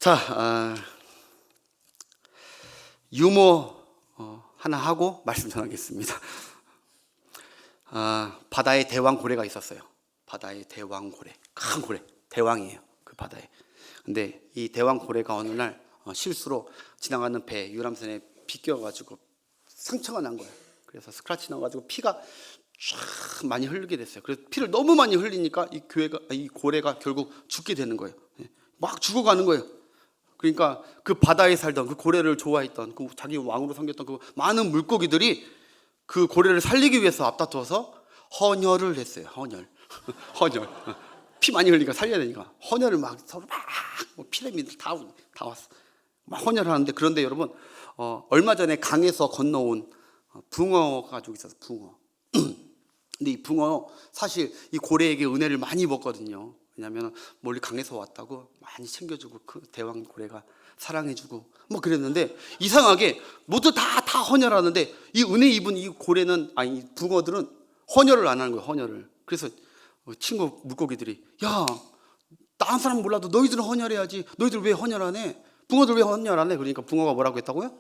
자, 유머 하나 하고 말씀 전하겠습니다. 바다에 대왕고래가 있었어요. 바다에 대왕고래, 큰 고래, 대왕이에요. 그 바다에. 근데 이 대왕고래가 어느 날 실수로 지나가는 배 유람선에 비껴가지고 상처가 난 거예요. 그래서 스크래치 나가지고 피가 쫙 많이 흘리게 됐어요. 그래서 피를 너무 많이 흘리니까 이 고래가 결국 죽게 되는 거예요. 막 죽어가는 거예요. 그러니까 그 바다에 살던 그 고래를 좋아했던 그 자기 왕으로 섬겼던 그 많은 물고기들이 그 고래를 살리기 위해서 앞다퉈서 헌혈을 했어요. 헌혈. 헌혈. 피 많이 흘리니까 살려야 되니까 헌혈을 막 서로 막 피레미드 다 왔어. 막 헌혈을 하는데, 그런데 여러분 얼마 전에 강에서 건너온 붕어 가지고 있어서 붕어. 근데 이 붕어 사실 이 고래에게 은혜를 많이 입었거든요. 왜냐하면 멀리 강에서 왔다고 많이 챙겨주고 그 대왕 고래가 사랑해주고 뭐 그랬는데, 이상하게 모두 다 헌혈하는데 이 은혜 입은 이 고래는, 아니 이 붕어들은 헌혈을 안 하는 거예요. 헌혈을. 그래서 친구 물고기들이, 야, 다른 사람 몰라도 너희들은 헌혈해야지. 너희들 왜 헌혈 안 해? 붕어들 왜 헌혈 안 해? 그러니까 붕어가 뭐라고 했다고요?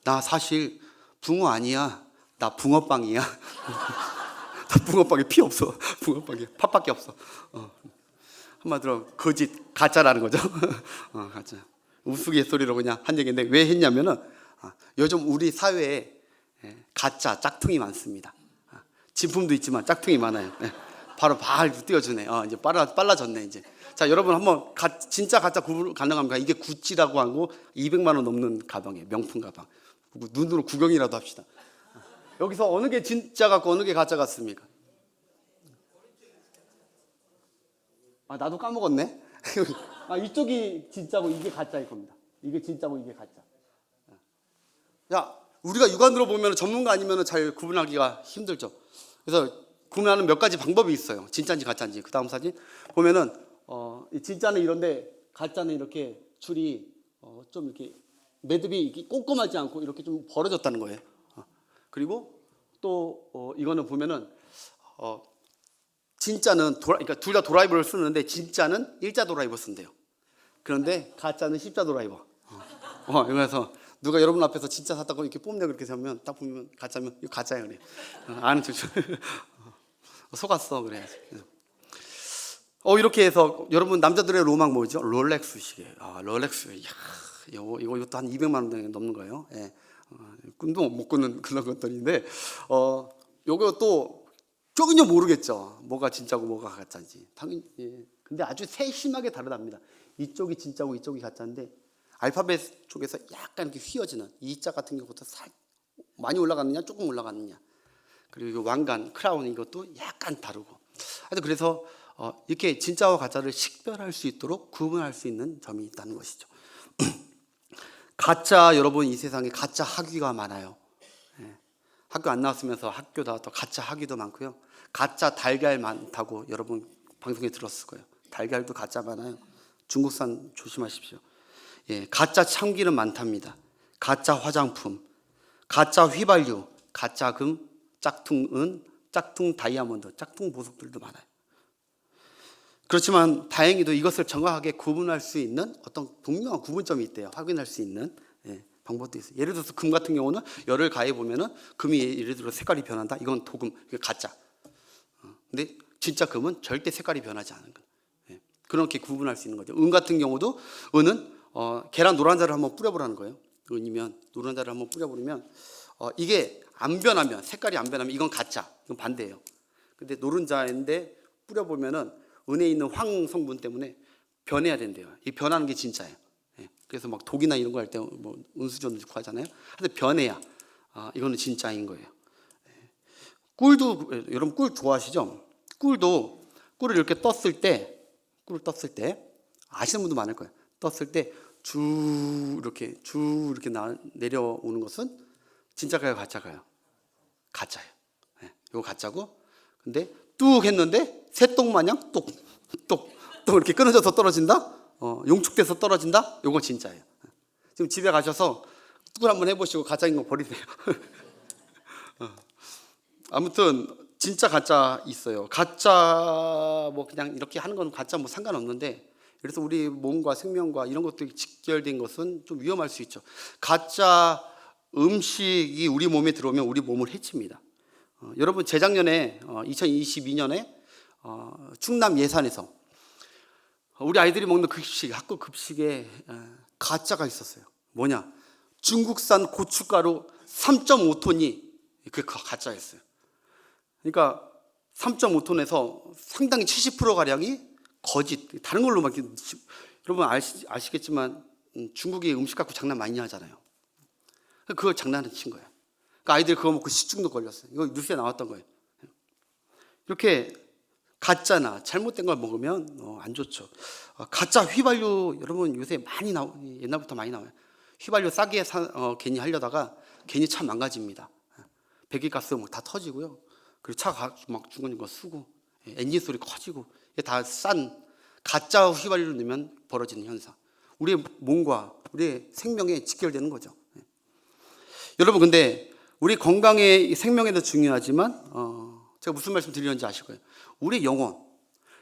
나 사실 붕어 아니야. 나 붕어빵이야. 나 붕어빵에 피 없어. 붕어빵에 팥밖에 없어. 한마디로 거짓, 가짜라는 거죠. 가짜. 우스갯소리로 그냥 한 얘기인데, 왜 했냐면은 요즘 우리 사회에 가짜 짝퉁이 많습니다. 진품도 있지만 짝퉁이 많아요. 바로 띄워주네. 이제 빨라졌네 이제. 자, 여러분 한번 진짜 가짜 구분 가능합니까? 이게 구찌라고 하고 200만 원 넘는 가방이에요. 명품 가방. 눈으로 구경이라도 합시다. 여기서 어느 게 진짜 같고 어느 게 가짜 같습니까? 나도 까먹었네. 이쪽이 진짜고 이게 가짜일 겁니다. 이게 진짜고 이게 가짜. 자, 우리가 육안으로 보면 전문가 아니면 잘 구분하기가 힘들죠. 그래서 구분하는 몇 가지 방법이 있어요. 진짜인지 가짜인지. 그 다음 사진 보면은 진짜는 이런데 가짜는 이렇게 줄이 좀 이렇게 매듭이 이렇게 꼼꼼하지 않고 이렇게 좀 벌어졌다는 거예요. 그리고 또 이거는 보면은 진짜는 그러니까 둘 다 드라이버를 쓰는데 진짜는 일자 드라이버 쓴대요. 그런데 가짜는 십자 드라이버. 그래서 누가 여러분 앞에서 진짜 샀다고 이렇게 뽐내 그렇게 세우면 딱 보면 가짜면 이거 가짜야 그래. 아는 척. 속았어 그래야지. 이렇게 해서 여러분 남자들의 로망 뭐죠? 롤렉스 시계. 롤렉스. 이야, 이것도 한 200만 원 넘는 거예요. 예. 꿈도 못 꾸는 그런 것들인데 요거 또 전혀 모르겠죠. 뭐가 진짜고 뭐가 가짜인지. 당연히. 예. 근데 아주 세심하게 다르답니다. 이쪽이 진짜고 이쪽이 가짜인데, 알파벳 쪽에서 약간 이렇게 휘어지는 이자 같은 경우도 많이 올라갔느냐 조금 올라갔느냐, 그리고 왕관 크라운 이것도 약간 다르고. 하여튼 그래서 이렇게 진짜와 가짜를 식별할 수 있도록 구분할 수 있는 점이 있다는 것이죠. 가짜, 여러분 이 세상에 가짜 학위가 많아요. 예. 학교 안 나왔으면서 학교 나왔다 가짜 학위도 많고요. 가짜 달걀 많다고 여러분 방송에 들었을 거예요. 달걀도 가짜 많아요. 중국산 조심하십시오. 예, 가짜 참기름 많답니다. 가짜 화장품, 가짜 휘발유, 가짜 금, 짝퉁 은, 짝퉁 다이아몬드, 짝퉁 보석들도 많아요. 그렇지만 다행히도 이것을 정확하게 구분할 수 있는 어떤 분명한 구분점이 있대요. 확인할 수 있는 방법도 있어요. 예를 들어서 금 같은 경우는 열을 가해 보면은 금이 예를 들어 색깔이 변한다. 이건 도금, 이게 가짜. 근데 진짜 금은 절대 색깔이 변하지 않은 거예요. 그렇게 구분할 수 있는 거죠. 은 같은 경우도 은은 계란 노른자를 한번 뿌려보라는 거예요. 은이면 노른자를 한번 뿌려보면 이게 안 변하면, 색깔이 안 변하면 이건 가짜, 이건 반대예요. 근데 노른자인데 뿌려보면은 은에 있는 황 성분 때문에 변해야 된대요. 이 변하는 게 진짜예요. 그래서 막 독이나 이런 거 할 때 뭐 은수저 넣고 하잖아요. 근데 변해야 이거는 진짜인 거예요. 꿀도, 여러분 꿀 좋아하시죠? 꿀을 이렇게 떴을 때 아시는 분도 많을 거예요. 떴을 때 이렇게 내려오는 것은 진짜가요, 가짜가요? 가짜예요. 이거 가짜고, 근데 뚝 했는데 새똥 마냥 똑 이렇게 끊어져서 떨어진다? 용축돼서 떨어진다? 이거 진짜예요. 지금 집에 가셔서 꿀 한번 해보시고 가짜인 거 버리세요. 아무튼 진짜 가짜 있어요. 가짜 뭐 그냥 이렇게 하는 건 가짜 뭐 상관없는데, 그래서 우리 몸과 생명과 이런 것들이 직결된 것은 좀 위험할 수 있죠. 가짜 음식이 우리 몸에 들어오면 우리 몸을 해칩니다. 여러분 재작년에 2022년에 충남 예산에서 우리 아이들이 먹는 급식, 학교 급식에 가짜가 있었어요. 뭐냐? 중국산 고춧가루 3.5톤이 그 가짜였어요. 그러니까 3.5톤에서 상당히 70%가량이 거짓, 다른 걸로 막 여러분 아시겠지만 중국이 음식 갖고 장난 많이 하잖아요. 그걸 장난을 친 거예요. 그러니까 아이들이 그거 먹고 식중독 걸렸어요. 이거 뉴스에 나왔던 거예요. 이렇게 가짜나 잘못된 걸 먹으면 안 좋죠. 가짜 휘발유 여러분 요새 많이 옛날부터 많이 나와요. 휘발유 싸게 괜히 하려다가 괜히 차 망가집니다. 배기가스 뭐 다 터지고요. 그리고 차 막 죽은 거 쓰고 엔진 소리 커지고 이게 다 싼 가짜 휘발유를 넣으면 벌어지는 현상. 우리의 몸과 우리의 생명에 직결되는 거죠. 여러분 근데 우리 건강의 생명에도 중요하지만 제가 무슨 말씀 드리는지 아실 거예요. 우리 영혼,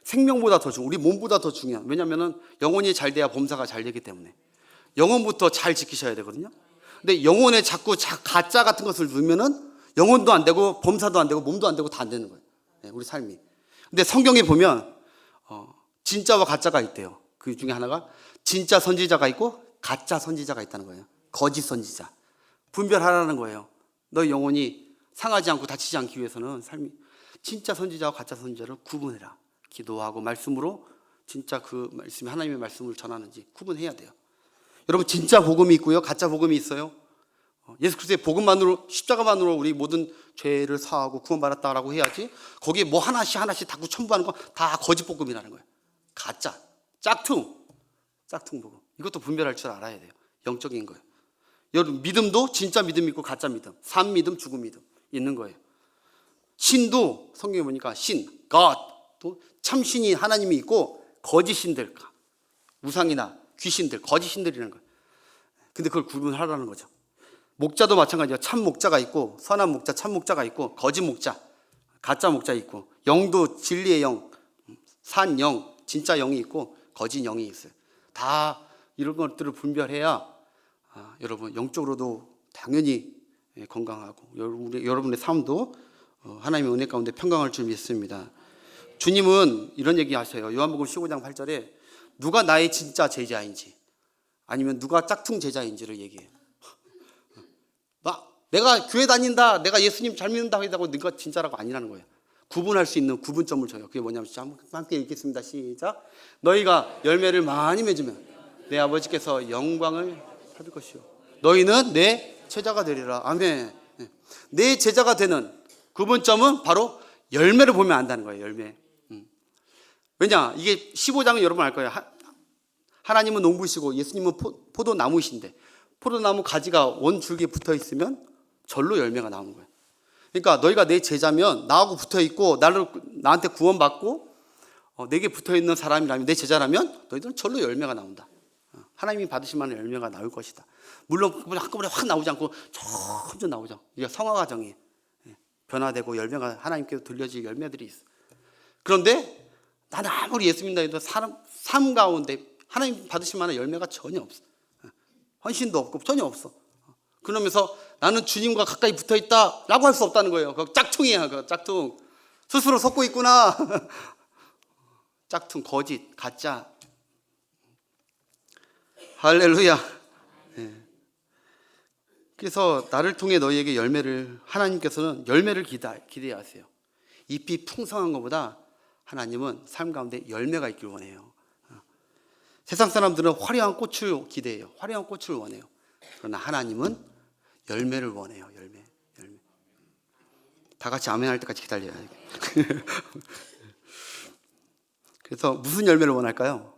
생명보다 더 우리 몸보다 더 중요한. 왜냐하면 영혼이 잘 돼야 범사가 잘 되기 때문에 영혼부터 잘 지키셔야 되거든요. 근데 영혼에 자꾸 가짜 같은 것을 넣으면은 영혼도 안 되고 범사도 안 되고 몸도 안 되고 다 안 되는 거예요. 우리 삶이. 근데 성경에 보면 진짜와 가짜가 있대요. 그 중에 하나가 진짜 선지자가 있고 가짜 선지자가 있다는 거예요. 거짓 선지자. 분별하라는 거예요. 너 영혼이 상하지 않고 다치지 않기 위해서는 삶이 진짜 선지자와 가짜 선지자를 구분해라. 기도하고 말씀으로 진짜 그 말씀이 하나님의 말씀을 전하는지 구분해야 돼요. 여러분 진짜 복음이 있고요, 가짜 복음이 있어요. 예수 그리스도의 복음만으로 십자가만으로 우리 모든 죄를 사하고 구원받았다라고 해야지 거기에 뭐 하나씩 자꾸 첨부하는 건 다 거짓 복음이라는 거예요. 가짜, 짝퉁 복음. 이것도 분별할 줄 알아야 돼요. 영적인 거예요. 여러분 믿음도 진짜 믿음 있고 가짜 믿음, 산 믿음, 죽은 믿음 있는 거예요. 신도 성경에 보니까 신, God, 또 참신이 하나님이 있고 거짓 신들, 우상이나 귀신들, 거짓 신들이라는 거예요. 근데 그걸 구분하라는 거죠. 목자도 마찬가지예요. 참 목자가 있고 선한 목자, 참 목자가 있고 거짓 목자, 가짜 목자 있고 영도 진리의 영, 산 영, 진짜 영이 있고 거짓 영이 있어요. 다 이런 것들을 분별해야 여러분 영적으로도 당연히 건강하고 여러분의 삶도 하나님의 은혜 가운데 평강할 줄 믿습니다. 주님은 이런 얘기 하셔요. 요한복음 15장 8절에 누가 나의 진짜 제자인지 아니면 누가 짝퉁 제자인지를 얘기해요. 내가 교회 다닌다, 내가 예수님 잘 믿는다 하고 네가 진짜라고 아니라는 거예요. 구분할 수 있는 구분점을 줘요. 그게 뭐냐면 함께 읽겠습니다. 시작. 너희가 열매를 많이 맺으면 내 아버지께서 영광을 받을 것이요 너희는 내 제자가 되리라. 아멘. 내 제자가 되는 구분점은 바로 열매를 보면 안다는 거예요. 열매. 왜냐 이게 15장은 여러분 알 거예요. 하나님은 농부시고 예수님은 포도나무이신데 포도나무 가지가 원 줄기에 붙어 있으면 절로 열매가 나오는 거예요. 그러니까 너희가 내 제자면 나하고 붙어 있고 나한테 구원받고 내게 붙어 있는 사람이라면 내 제자라면 너희들은 절로 열매가 나온다. 하나님이 받으실 만한 열매가 나올 것이다. 물론 한꺼번에 확 나오지 않고 천천히 나오죠. 이게 성화 과정이 변화되고 열매가 하나님께서 들려질 열매들이 있어. 그런데 나는 아무리 예수 믿는다 해도 삶 가운데 하나님 받으실 만한 열매가 전혀 없어. 헌신도 없고 전혀 없어. 그러면서 나는 주님과 가까이 붙어 있다라고 할 수 없다는 거예요. 그거 짝퉁이야, 그거 짝퉁. 스스로 속고 있구나. 짝퉁, 거짓, 가짜. 할렐루야. 그래서 나를 통해 너희에게 하나님께서는 열매를 기대하세요. 잎이 풍성한 것보다 하나님은 삶 가운데 열매가 있길 원해요. 세상 사람들은 화려한 꽃을 기대해요. 화려한 꽃을 원해요. 그러나 하나님은 열매를 원해요. 열매. 다 같이 아멘 할 때까지 기다려야 돼요. 그래서 무슨 열매를 원할까요?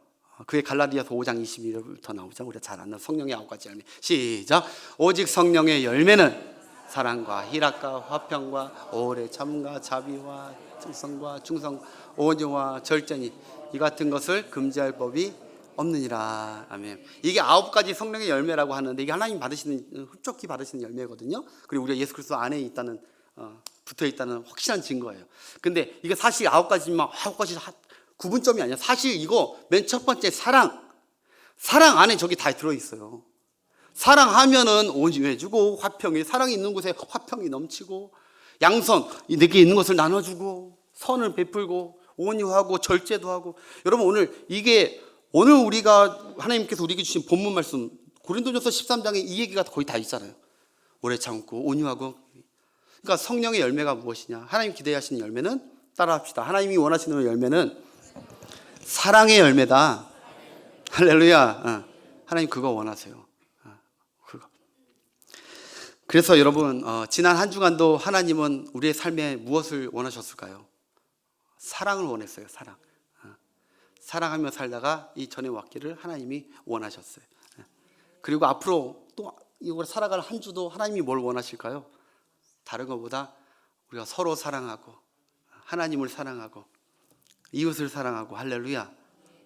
그게 갈라디아서 5장 22절부터 나오죠. 우리가 잘 아는 성령의 9가지 열매. 시작. 오직 성령의 열매는 사랑과 희락과 화평과 오래 참과 자비와 충성과 온유와 절제니 이 같은 것을 금지할 법이 없느니라. 아멘. 이게 9가지 성령의 열매라고 하는데 이게 하나님 받으시는 흡족히 받으시는 열매거든요. 그리고 우리가 예수 그리스도 안에 붙어 있다는 확실한 증거예요. 근데 이게 사실 9가지만 9가지 구분점이 아니야. 사실 이거 맨 첫 번째 사랑 안에 저기 다 들어있어요. 사랑하면은 온유해주고, 화평이, 사랑이 있는 곳에 화평이 넘치고, 양선, 내게 있는 것을 나눠주고, 선을 베풀고, 온유하고, 절제도 하고. 여러분, 오늘 우리가 하나님께서 우리에게 주신 본문 말씀 고린도전서 13장에 이 얘기가 거의 다 있잖아요. 오래 참고 온유하고. 그러니까 성령의 열매가 무엇이냐? 하나님 기대하시는 열매는 따라합시다. 하나님이 원하시는 열매는 사랑의 열매다. 할렐루야. 하나님 그거 원하세요. 그거. 그래서 여러분, 지난 한 주간도 하나님은 우리의 삶에 무엇을 원하셨을까요? 사랑을 원했어요. 사랑하며 살다가 이 전에 왔기를 하나님이 원하셨어요. 그리고 앞으로 또 이걸 살아갈 한 주도 하나님이 뭘 원하실까요? 다른 것보다 우리가 서로 사랑하고, 하나님을 사랑하고, 이웃을 사랑하고, 할렐루야.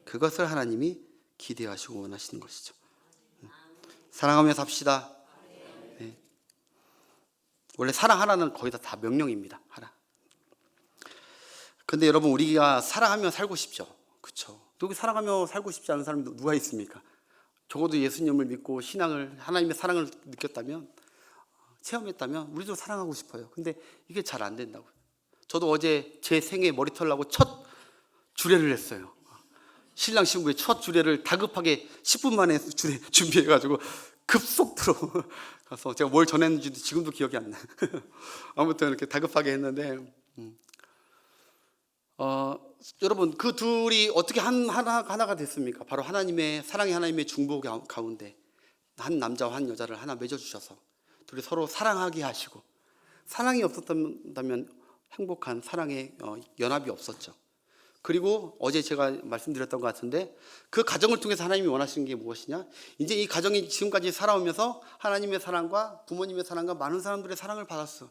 그것을 하나님이 기대하시고 원하시는 것이죠. 사랑하며 삽시다. 네. 원래 사랑 하나는 거의 다 명령입니다. 하나. 근데 여러분, 우리가 사랑하며 살고 싶죠. 그렇죠? 여기 사랑하며 살고 싶지 않은 사람이 누가 있습니까? 적어도 예수님을 믿고 신앙을, 하나님의 사랑을 느꼈다면, 체험했다면 우리도 사랑하고 싶어요. 근데 이게 잘 안 된다고요. 저도 어제 제 생애 머리털 나고 첫 주례를 했어요. 신랑 신부의 첫 주례를 다급하게 10분 만에 주례 준비해가지고 급속도로 가서, 제가 뭘 전했는지도 지금도 기억이 안 나요. 아무튼 이렇게 다급하게 했는데, 여러분, 그 둘이 어떻게 하나가 됐습니까? 바로 사랑의 하나님의 중보 가운데 한 남자와 한 여자를 하나 맺어주셔서 둘이 서로 사랑하게 하시고, 사랑이 없었다면 행복한 사랑의 연합이 없었죠. 그리고 어제 제가 말씀드렸던 것 같은데, 그 가정을 통해서 하나님이 원하시는 게 무엇이냐? 이제 이 가정이 지금까지 살아오면서 하나님의 사랑과 부모님의 사랑과 많은 사람들의 사랑을 받았어.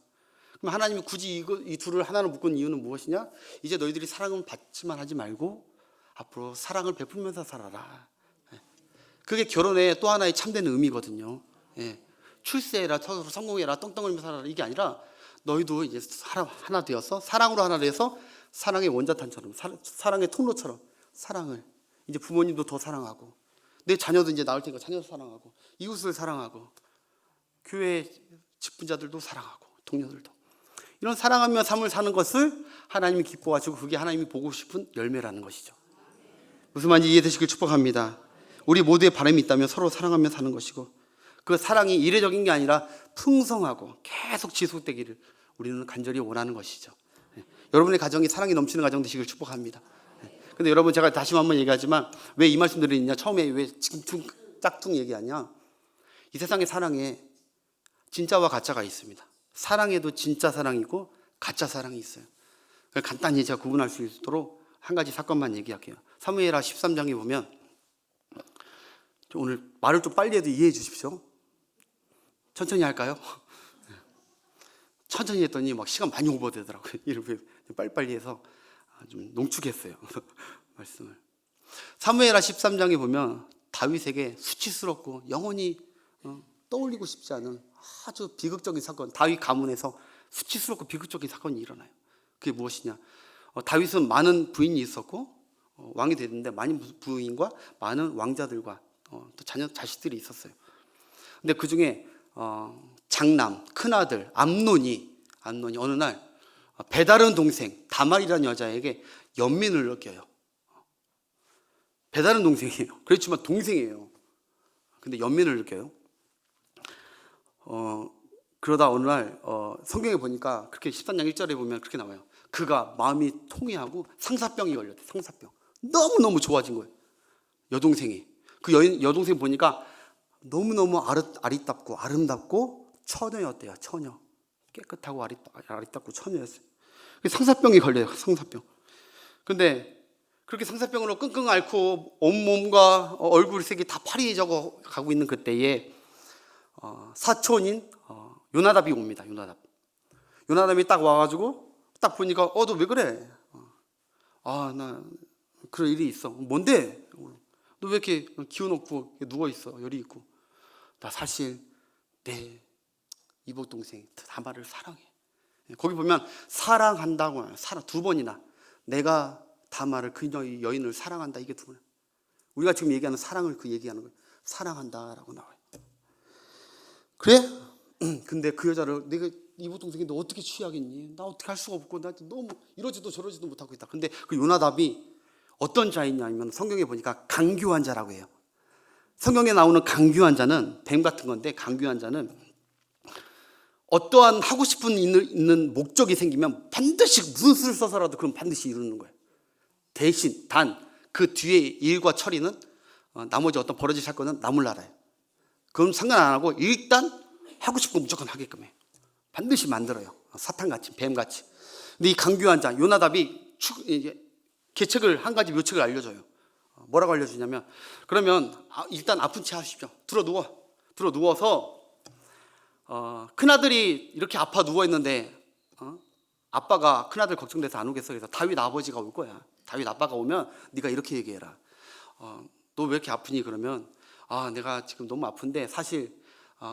그럼 하나님이 굳이 이 둘을 하나로 묶은 이유는 무엇이냐? 이제 너희들이 사랑을 받지만 하지 말고 앞으로 사랑을 베풀면서 살아라. 그게 결혼의 또 하나의 참된 의미거든요. 출세해라, 서로 성공해라, 떵떵거리며 살아라, 이게 아니라 너희도 이제 하나 되어서, 사랑으로 하나 되어서 사랑의 원자탄처럼, 사랑의 통로처럼 사랑을, 이제 부모님도 더 사랑하고, 내 자녀도 이제 낳을 테니까 자녀도 사랑하고, 이웃을 사랑하고, 교회 직분자들도 사랑하고, 동료들도. 이런 사랑하며 삶을 사는 것을 하나님이 기뻐하시고, 그게 하나님이 보고 싶은 열매라는 것이죠. 무슨 말인지 이해되시길 축복합니다. 우리 모두의 바람이 있다면 서로 사랑하며 사는 것이고, 그 사랑이 이례적인 게 아니라 풍성하고 계속 지속되기를 우리는 간절히 원하는 것이죠. 여러분의 가정이 사랑이 넘치는 가정 되시길 축복합니다. 근데 여러분, 제가 다시 한번 얘기하지만 왜 이 말씀 드리느냐, 처음에 왜 짝퉁 얘기하냐, 이 세상의 사랑에 진짜와 가짜가 있습니다. 사랑에도 진짜 사랑이 있고 가짜 사랑이 있어요. 간단히 제가 구분할 수 있도록 한 가지 사건만 얘기할게요. 사무엘하 13장에 보면, 오늘 말을 좀 빨리 해도 이해해 주십시오. 천천히 할까요? 천천히 했더니 막 시간 많이 오버되더라고요. 이렇게 빨리빨리 해서 좀 농축했어요. 말씀을. 사무엘하 13장에 보면 다윗에게 수치스럽고 영원히 떠올리고 싶지 않은 아주 비극적인 사건, 다윗 가문에서 수치스럽고 비극적인 사건이 일어나요. 그게 무엇이냐? 다윗은 많은 부인이 있었고 왕이 됐는데, 많은 부인과 많은 왕자들과 또 자식들이 있었어요. 근데 그 중에 장남, 큰아들 암논이 어느 날 배다른 동생 다말이라는 여자에게 연민을 느껴요. 배다른 동생이에요. 그렇지만 동생이에요. 근데 연민을 느껴요. 그러다 어느 날 성경에 보니까, 그렇게 13장 1절에 보면 그렇게 나와요. 그가 마음이 통해하고 상사병이 걸렸대. 상사병. 너무너무 좋아진 거예요. 여동생이. 그 여동생 보니까 너무너무 아리답고 아름답고 처녀였대요. 처녀. 깨끗하고 아리답고 처녀였어요. 상사병이 걸려요. 상사병. 근데 그렇게 상사병으로 끙끙 앓고 온몸과 얼굴색이 다 파리해져 가고 있는 그때에 사촌인 요나답이 옵니다. 요나답이 딱 와가지고 딱 보니까, 너 왜 그래? 나 그럴 일이 있어. 뭔데? 너 왜 이렇게 기운 없고 누워 있어? 열이 있고. 나 사실 내 이복 동생 다말을 사랑해. 거기 보면 사랑한다고 해요. 두 번이나. 내가 다말을 그 여인을 사랑한다. 이게 두 번. 우리가 지금 얘기하는 사랑을 그 얘기하는 거예요. 사랑한다라고 나와요. 그래? 근데 그 여자를 내가 이복 동생이 너 어떻게 취하겠니? 나 어떻게 할 수가 없고 나 너무 이러지도 저러지도 못하고 있다. 근데 그 요나답이 어떤 자이냐면 성경에 보니까 강교한 자라고 해요. 성경에 나오는 강교한 자는 뱀 같은 건데, 강교한 자는 어떠한 하고 싶은 있는 목적이 생기면 반드시 무슨 수를 써서라도 그럼 반드시 이루는 거예요. 대신 단 그 뒤에 일과 처리는 나머지 어떤 벌어질 사건은 남을 알아요. 그럼 상관 안 하고 일단 하고 싶은 거 무조건 하게끔 해요. 반드시 만들어요. 사탄같이, 뱀같이. 근데 이 강교한 자 요나답이 계책을 한 가지 묘책을 알려줘요. 뭐라고 알려주냐면, 그러면 일단 아픈 채 하십시오. 들어 누워서 큰아들이 이렇게 아파 누워있는데 아빠가 큰아들 걱정돼서 안 오겠어. 그래서 다윗 아버지가 올 거야. 다윗 아빠가 오면 네가 이렇게 얘기해라. 너 왜 이렇게 아프니? 그러면 내가 지금 너무 아픈데 사실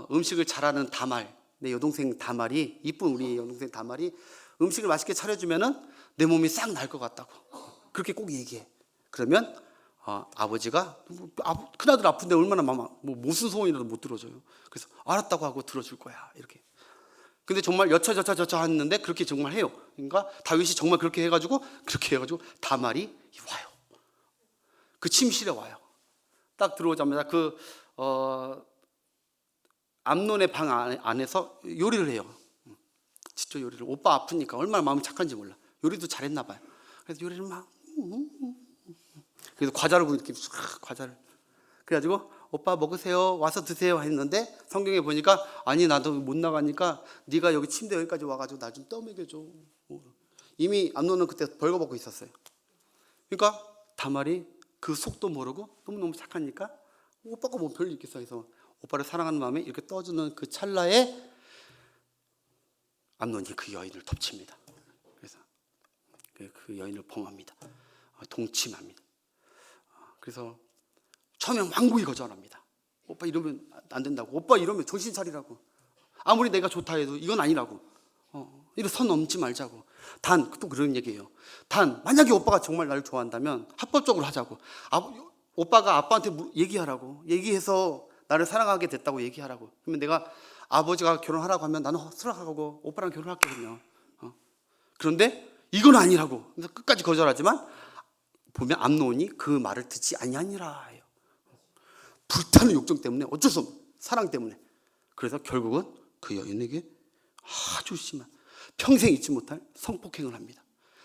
음식을 잘하는 다말, 내 여동생 다말이, 이쁜 우리 여동생 다말이 음식을 맛있게 차려주면은 내 몸이 싹 날 것 같다고. 그렇게 꼭 얘기해. 그러면 아버지가 큰아들 아픈데 얼마나 무슨 소원이라도 못 들어줘요. 그래서 알았다고 하고 들어줄 거야. 이렇게. 근데 정말 여차저차 했는데 그렇게 정말 해요. 그러니까 다윗이 정말 그렇게 해가지고 다말이 와요. 그 침실에 와요. 딱 들어오자마자 암논의 방 안에서 요리를 해요. 직접 요리를. 오빠 아프니까 얼마나 마음이 착한지 몰라. 요리도 잘했나 봐요. 그래서 요리를 막 그래서 과자를 이렇게 과자를 그래가지고 오빠 먹으세요, 와서 드세요 했는데 성경에 보니까 아니 나도 못 나가니까 네가 여기 침대 여기까지 와가지고 나 좀 떠먹여줘. 이미 암논은 그때 벌거벗고 있었어요. 그러니까 다말이 그 속도 모르고 너무너무 착하니까 오빠가 뭐 별일 있겠어 해서 오빠를 사랑하는 마음에 이렇게 떠주는 그 찰나에 암논이 그 여인을 덮칩니다. 그래서 그 여인을 범합니다. 동침합니다. 그래서 처음에 완고히 거절합니다. 오빠 이러면 안 된다고. 오빠 이러면 정신 차리라고. 아무리 내가 좋다 해도 이건 아니라고. 이런 선 넘지 말자고. 단 또 그런 얘기예요. 단 만약에 오빠가 정말 나를 좋아한다면 합법적으로 하자고. 오빠가 아빠한테 얘기하라고. 얘기해서 나를 사랑하게 됐다고 얘기하라고. 그러면 내가 아버지가 결혼하라고 하면 나는 수락하고 오빠랑 결혼할게요. 그런데 이건 아니라고. 그래서 끝까지 거절하지만 보면 암논이 그 말을 듣지 아니하니라 해요. 불타는 욕정 때문에 어쩔 수 없는 사랑 때문에. 그래서 결국은 그 여인에게 아주 심한 평생 잊지 못할 성폭행을 합니다.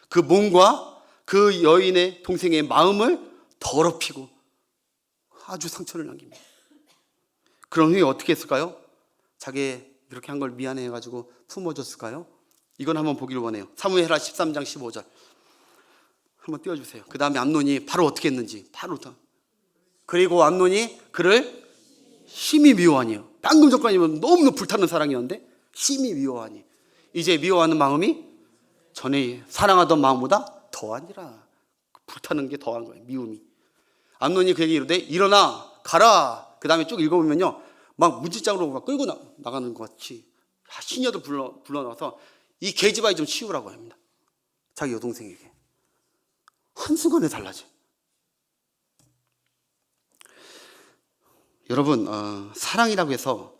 그 몸과 그 여인의 동생의 마음을 더럽히고 아주 상처를 남깁니다. 그런 후에 어떻게 했을까요? 자기 이렇게 한 걸 미안해가지고 품어줬을까요? 이건 한번 보기를 원해요. 사무엘하 13장 15절 한번 띄워주세요. 그 다음에 암논이 바로 어떻게 했는지 그리고 암논이 그를 심히 미워하니요. 방금 전까지는 너무너무 불타는 사랑이었는데 심히 미워하니. 이제 미워하는 마음이 전에 사랑하던 마음보다 더하니라. 불타는 게 더한 거예요. 미움이. 암논이 그에게 이르되 일어나 가라. 그 다음에 쭉 읽어보면요, 막 무지장으로 막 끌고 나가는 것 같이 시녀도 불러놔서 이 계집아이 좀 치우라고 합니다. 자기 여동생에게. 한순간에 달라져. 여러분, 사랑이라고 해서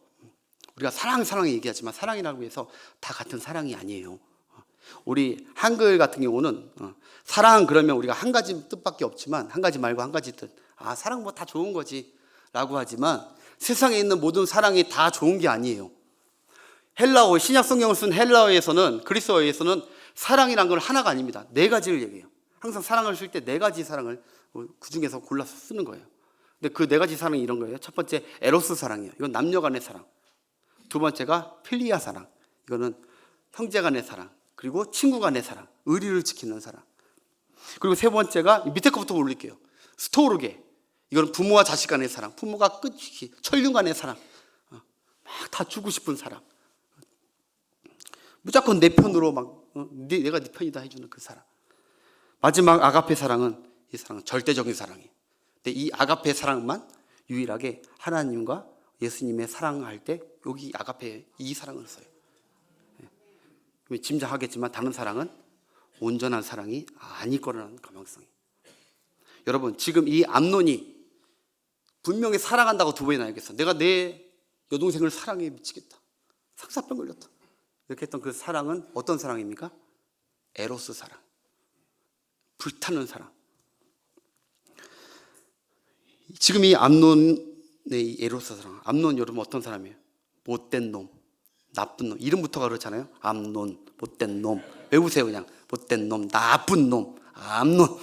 우리가 사랑 얘기하지만 사랑이라고 해서 다 같은 사랑이 아니에요. 우리 한글 같은 경우는 사랑 그러면 우리가 한 가지 뜻밖에 없지만 한 가지 말고 한 가지 뜻. 사랑 뭐 다 좋은 거지 라고 하지만 세상에 있는 모든 사랑이 다 좋은 게 아니에요. 헬라어, 신약 성경을 쓴 헬라어에서는, 그리스어에서는 사랑이란 건 하나가 아닙니다. 네 가지를 얘기해요. 항상 사랑을 쓸 때 네 가지 사랑을 그 중에서 골라서 쓰는 거예요. 근데 그 네 가지 사랑이 이런 거예요. 첫 번째 에로스 사랑이에요. 이건 남녀 간의 사랑. 두 번째가 필리아 사랑. 이거는 형제 간의 사랑. 그리고 친구 간의 사랑. 의리를 지키는 사랑. 그리고 세 번째가 밑에 거부터 올릴게요. 스토르게. 이건 부모와 자식 간의 사랑. 부모가 끝이 천륜 간의 사랑. 막 다 주고 싶은 사랑. 무조건 내 편으로 막 내가 네 편이다 해주는 그 사랑. 마지막 아가페 사랑은, 이 사랑은 절대적인 사랑이에요. 근데 이 아가페 사랑만 유일하게 하나님과 예수님의 사랑할 때 여기 아가페 이 사랑을 써요. 짐작하겠지만 다른 사랑은 온전한 사랑이 아닐 거라는 가망성이. 여러분, 지금 이 암논이 분명히 사랑한다고 두 번이나 얘기했어. 내가 내 여동생을 사랑해 미치겠다, 상사병 걸렸다, 이렇게 했던 그 사랑은 어떤 사랑입니까? 에로스 사랑, 불타는 사랑. 지금 이 암논의 이 에로스 사랑, 암논 여러분 어떤 사람이에요? 못된 놈, 나쁜 놈. 이름부터가 그렇잖아요. 암논, 못된 놈. 외우세요. 그냥 못된 놈, 나쁜 놈, 암논.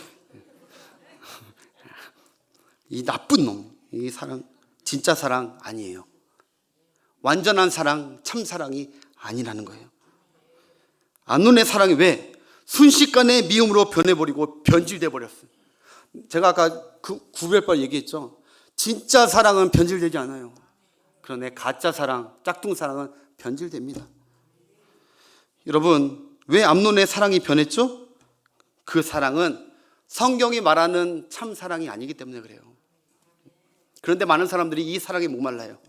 이 나쁜 놈, 이 사랑 진짜 사랑 아니에요. 완전한 사랑, 참 사랑이 아니라는 거예요. 암논의 사랑이 왜 순식간에 미움으로 변해버리고 변질돼 버렸어요. 제가 아까 그 구별법 얘기했죠. 진짜 사랑은 변질되지 않아요. 그런데 가짜 사랑, 짝퉁 사랑은 변질됩니다. 여러분, 왜 암논의 사랑이 변했죠? 그 사랑은 성경이 말하는 참 사랑이 아니기 때문에 그래요. 그런데 많은 사람들이 이 사랑에 목말라요.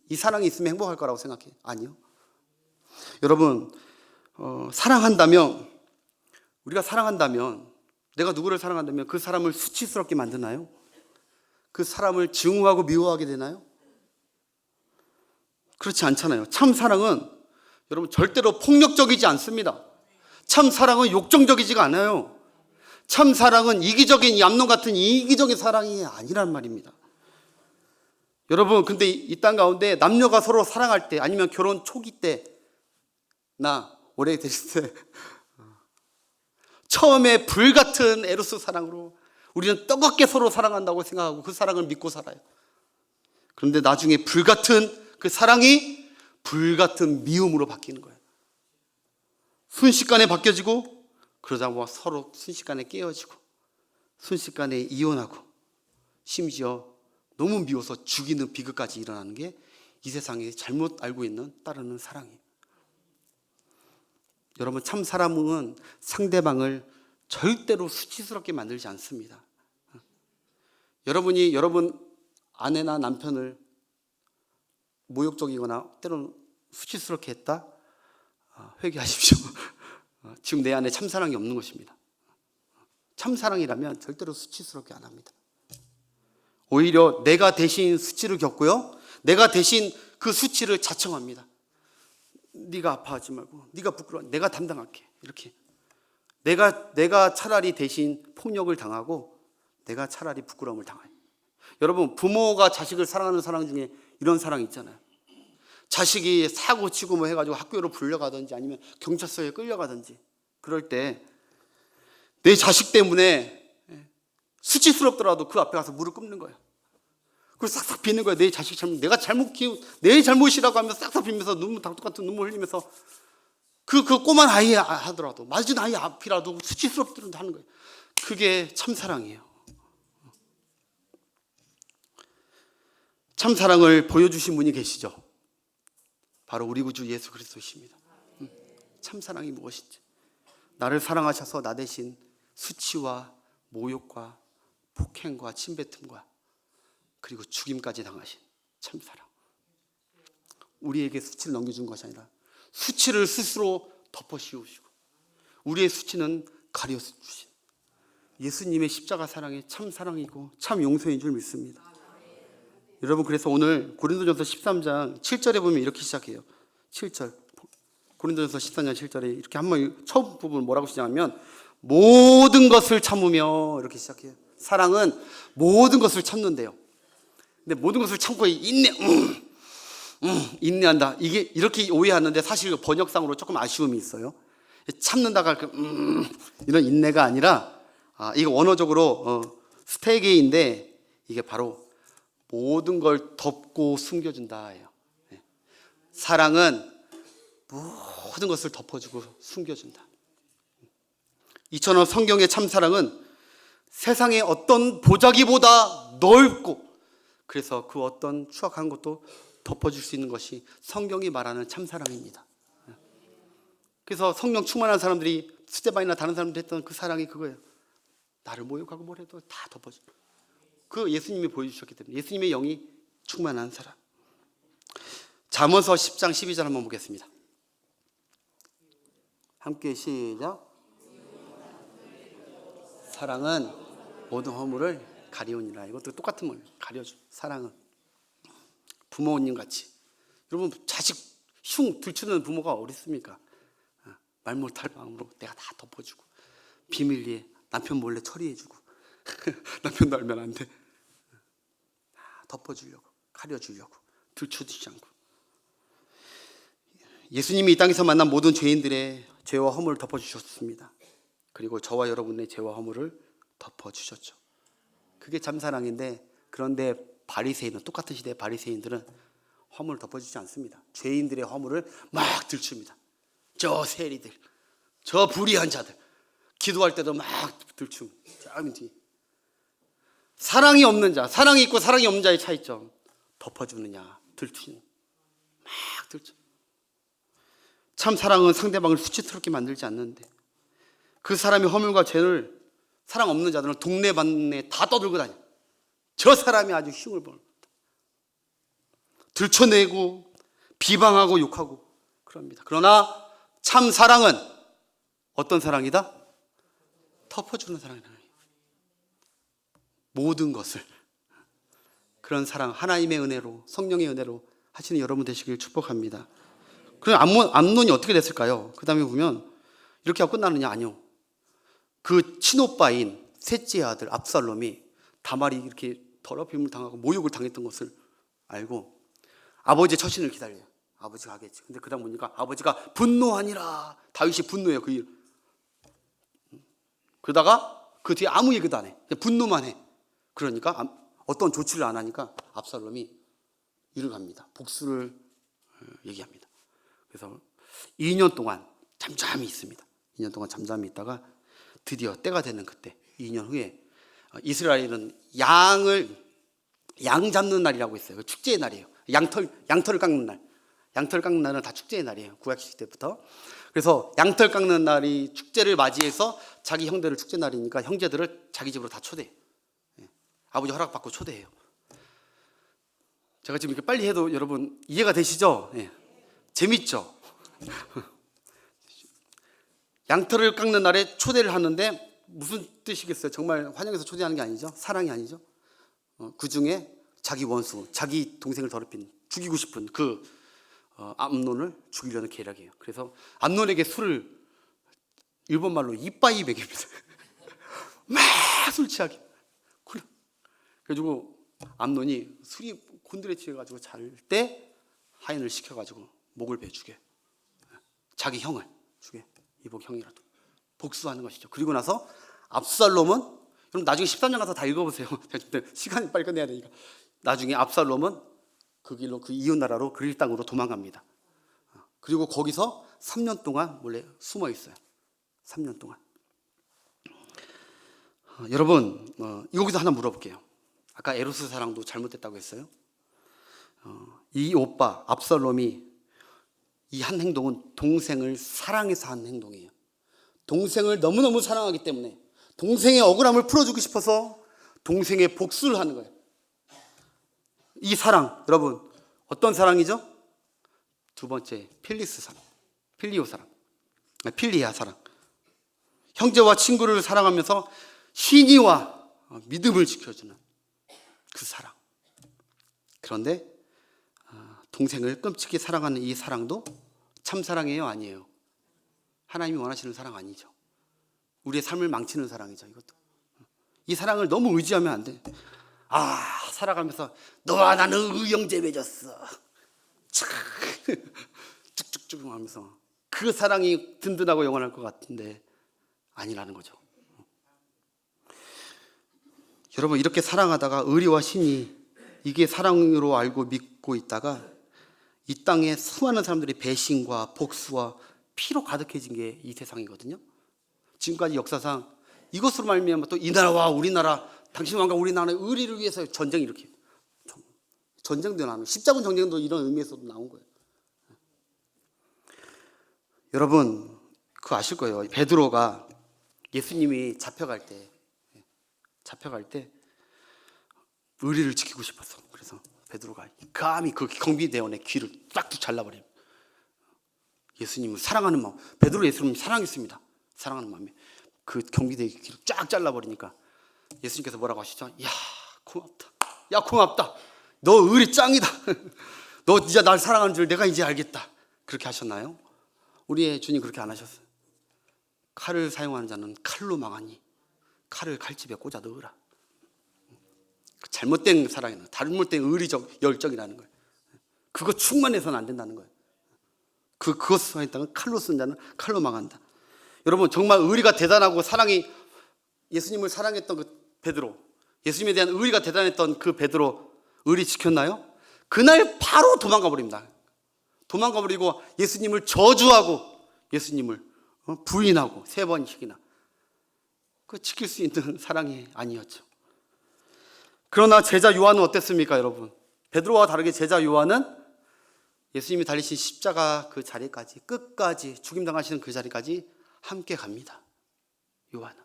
이 사랑이 있으면 행복할 거라고 생각해요. 아니요. 여러분, 사랑한다면, 우리가 사랑한다면, 내가 누구를 사랑한다면 그 사람을 수치스럽게 만드나요? 그 사람을 증오하고 미워하게 되나요? 그렇지 않잖아요. 참 사랑은 여러분 절대로 폭력적이지 않습니다. 참 사랑은 욕정적이지가 않아요. 참 사랑은 이기적인 이 암논 같은 이기적인 사랑이 아니란 말입니다. 여러분, 근데 이 땅 가운데 남녀가 서로 사랑할 때, 아니면 결혼 초기 때나 오래 되실 때 처음에 불같은 에로스 사랑으로 우리는 뜨겁게 서로 사랑한다고 생각하고 그 사랑을 믿고 살아요. 그런데 나중에 불같은 그 사랑이 불같은 미움으로 바뀌는 거예요. 순식간에 바뀌어지고, 그러다 보면 서로 순식간에 깨어지고, 순식간에 이혼하고, 심지어 너무 미워서 죽이는 비극까지 일어나는 게 이 세상에 잘못 알고 있는 따르는 사랑이에요. 여러분, 참 사랑은 상대방을 절대로 수치스럽게 만들지 않습니다. 여러분이 여러분 아내나 남편을 모욕적이거나 때로는 수치스럽게 했다? 회개하십시오. 지금 내 안에 참사랑이 없는 것입니다. 참사랑이라면 절대로 수치스럽게 안 합니다. 오히려 내가 대신 수치를 겪고요, 내가 대신 그 수치를 자청합니다. 네가 아파하지 말고, 네가 부끄러워, 내가 담당할게. 이렇게 내가 차라리 대신 폭력을 당하고, 내가 차라리 부끄러움을 당해요. 여러분, 부모가 자식을 사랑하는 사랑 중에 이런 사랑이 있잖아요. 자식이 사고 치고 뭐 해가지고 학교로 불려가든지 아니면 경찰서에 끌려가든지, 그럴 때 내 자식 때문에 수치스럽더라도 그 앞에 가서 무릎 꿇는 거예요. 그걸 싹싹 비는 거예요. 내 자식 잘못, 내가 잘못 키운 내 잘못이라고 하면서 싹싹 비면서 눈물, 닭 같은 눈물 흘리면서 그 꼬만 아이 하더라도, 맞은 아이 앞이라도 수치스럽더라도 하는 거예요. 그게 참사랑이에요. 참사랑을 보여주신 분이 계시죠. 바로 우리 구주 예수 그리스도이십니다. 참사랑이 무엇인지, 나를 사랑하셔서 나 대신 수치와 모욕과 폭행과 침뱉음과 그리고 죽임까지 당하신 참사랑. 우리에게 수치를 넘겨준 것이 아니라 수치를 스스로 덮어 씌우시고 우리의 수치는 가려 주신 예수님의 십자가 사랑이 참 사랑이고 참 용서인 줄 믿습니다. 여러분, 그래서 오늘 고린도전서 13장 7절에 보면 이렇게 시작해요. 7절, 고린도전서 13장 7절에 이렇게 한번 처음 부분 뭐라고 시작하면 모든 것을 참으며 이렇게 시작해요. 사랑은 모든 것을 참는데요. 근데 모든 것을 참고 인내한다, 이게 이렇게 오해하는데 사실 번역상으로 조금 아쉬움이 있어요. 참는다가 이런 인내가 아니라, 이거 원어적으로 스테게인데 이게 바로 모든 걸 덮고 숨겨준다예요. 사랑은 모든 것을 덮어주고 숨겨준다. 이처럼 성경의 참사랑은 세상의 어떤 보자기보다 넓고, 그래서 그 어떤 추악한 것도 덮어줄 수 있는 것이 성경이 말하는 참사랑입니다. 그래서 성령 충만한 사람들이, 스데반이나 다른 사람들이 했던 그 사랑이 그거예요. 나를 모욕하고 뭘 해도 다 덮어줘. 그 예수님이 보여주셨기 때문에, 예수님의 영이 충만한 사람. 잠언서 10장 12절 한번 보겠습니다. 함께 시작. 사랑은 모든 허물을 가리우니라. 이것도 똑같은 말이에요. 가려줘. 사랑은 부모님 같이. 여러분 자식 흉 들추는 부모가 어디 있습니까? 말 못할 마음으로 내가 다 덮어주고 비밀리에 남편 몰래 처리해주고 남편도 알면 안 돼. 다 덮어주려고 가려주려고 들추지 않고. 예수님이 이 땅에서 만난 모든 죄인들의 죄와 허물을 덮어주셨습니다. 그리고 저와 여러분의 죄와 허물을 덮어주셨죠. 그게 참 사랑인데, 그런데 바리새인은, 똑같은 시대의 바리새인들은 허물을 덮어주지 않습니다. 죄인들의 허물을 막 들춥니다. 저 세리들, 저 불의한 자들, 기도할 때도 막 들춤. 사랑이 없는 자, 사랑이 있고 사랑이 없는 자의 차이점. 덮어주느냐, 들추느냐, 막 들추. 참 사랑은 상대방을 수치스럽게 만들지 않는데, 그 사람의 허물과 죄를 사랑 없는 자들은 동네방네 다 떠들고 다녀. 저 사람이 아주 흉을 보는 거다. 들춰내고 비방하고 욕하고 그럽니다. 그러나 참 사랑은 어떤 사랑이다? 덮어주는 사랑이다. 모든 것을. 그런 사랑, 하나님의 은혜로, 성령의 은혜로 하시는 여러분 되시길 축복합니다. 그럼 암논이 어떻게 됐을까요? 그 다음에 보면 이렇게 하고 끝나느냐? 아니요. 그 친오빠인 셋째 아들 압살롬이 다말이 이렇게 더럽힘을 당하고 모욕을 당했던 것을 알고 아버지의 처신을 기다려요. 아버지가 하겠지. 근데 그다음 보니까 아버지가 분노하니라. 다윗이 분노해요. 그 일. 그러다가 그 뒤에 아무 얘기도 안 해. 그냥 분노만 해. 그러니까 어떤 조치를 안 하니까 압살롬이 일을 갑니다. 복수를 얘기합니다. 그래서 2년 동안 잠잠히 있습니다. 2년 동안 잠잠히 있다가 드디어 때가 되는 그때 2년 후에 이스라엘은 양 잡는 날이라고 있어요. 축제의 날이에요. 양털을 깎는 날. 양털 깎는 날은 다 축제의 날이에요. 구약시대 때부터. 그래서 양털 깎는 날이 축제를 맞이해서 자기 형제를 축제 날이니까 형제들을 자기 집으로 다 초대해요. 아버지 허락받고 초대해요. 제가 지금 이렇게 빨리 해도 여러분 이해가 되시죠? 네. 재밌죠? 양털을 깎는 날에 초대를 하는데 무슨 뜻이겠어요? 정말 환영해서 초대하는 게 아니죠? 사랑이 아니죠? 그 중에 자기 원수, 자기 동생을 더럽힌, 죽이고 싶은 그 암논을 죽이려는 계략이에요. 그래서 암논에게 술을 일본말로 이빠이 먹입니다. 막 술 취하게. 그래가지고 암논이 술이 곤드레 취해가지고 잘 때 하인을 시켜가지고 목을 베 죽여. 자기 형을 죽여. 이복 형이라도 복수하는 것이죠. 그리고 나서 압살롬은, 그럼 나중에 13장 가서 다 읽어보세요. 시간이 빨리 끝내야 되니까. 나중에 압살롬은 그 길로, 그 이웃 나라로 그릴 땅으로 도망갑니다. 그리고 거기서 3년 동안 몰래 숨어 있어요. 3년 동안. 여러분, 여기서 하나 물어볼게요. 아까 에로스 사랑도 잘못됐다고 했어요. 이 오빠 압살롬이 이 한 행동은 동생을 사랑해서 한 행동이에요. 동생을 너무너무 사랑하기 때문에 동생의 억울함을 풀어주고 싶어서 동생의 복수를 하는 거예요. 이 사랑, 여러분 어떤 사랑이죠? 두 번째, 필리스 사랑, 필리오 사랑, 필리아 사랑. 형제와 친구를 사랑하면서 신의와 믿음을 지켜주는 그 사랑. 그런데 동생을 끔찍히 사랑하는 이 사랑도 참 사랑이에요? 아니에요? 하나님이 원하시는 사랑 아니죠. 우리의 삶을 망치는 사랑이죠. 이것도. 이 사랑을 너무 의지하면 안 돼. 살아가면서 너와 나는 의형제 맺었어. 쭉쭉쭉 하면서 그 사랑이 든든하고 영원할 것 같은데 아니라는 거죠. 여러분, 이렇게 사랑하다가 의리와 신이 이게 사랑으로 알고 믿고 있다가 이 땅에 수많은 사람들이 배신과 복수와 피로 가득해진 게 이 세상이거든요. 지금까지 역사상 이것으로 말미암아 또 이 나라와 우리나라, 당신 왕과 우리나라의 의리를 위해서 전쟁이 이렇게, 전쟁도 나는, 십자군 전쟁도 이런 의미에서도 나온 거예요. 여러분, 그거 아실 거예요. 베드로가 예수님이 잡혀갈 때 의리를 지키고 싶었어. 그래서 베드로가 감히 그 경비대원의 귀를 싹둑 잘라버려요. 예수님을 사랑하는 마음, 베드로 예수님을 사랑했습니다. 사랑하는 마음에 그 경비대의 귀를 쫙 잘라버리니까 예수님께서 뭐라고 하시죠? 야, 고맙다. 야, 고맙다. 너 의리 짱이다. 너 이제 날 사랑하는 줄 내가 이제 알겠다. 그렇게 하셨나요? 우리의 주님 그렇게 안 하셨어요. 칼을 사용하는 자는 칼로 망하니 칼을 칼집에 꽂아 넣으라. 잘못된 사랑이나 잘못된 의리적 열정이라는 거예요. 그거 충만해서는 안 된다는 거예요. 그것을 했다면 칼로 쓴 자는 칼로 망한다. 여러분, 정말 의리가 대단하고 사랑이, 예수님을 사랑했던 그 베드로, 예수님에 대한 의리가 대단했던 그 베드로 의리 지켰나요? 그날 바로 도망가 버립니다. 도망가 버리고 예수님을 저주하고 예수님을 부인하고 3번씩이나. 그 지킬 수 있는 사랑이 아니었죠. 그러나 제자 요한은 어땠습니까, 여러분? 베드로와 다르게 제자 요한은 예수님이 달리신 십자가 그 자리까지, 끝까지 죽임당하시는 그 자리까지 함께 갑니다. 요한은.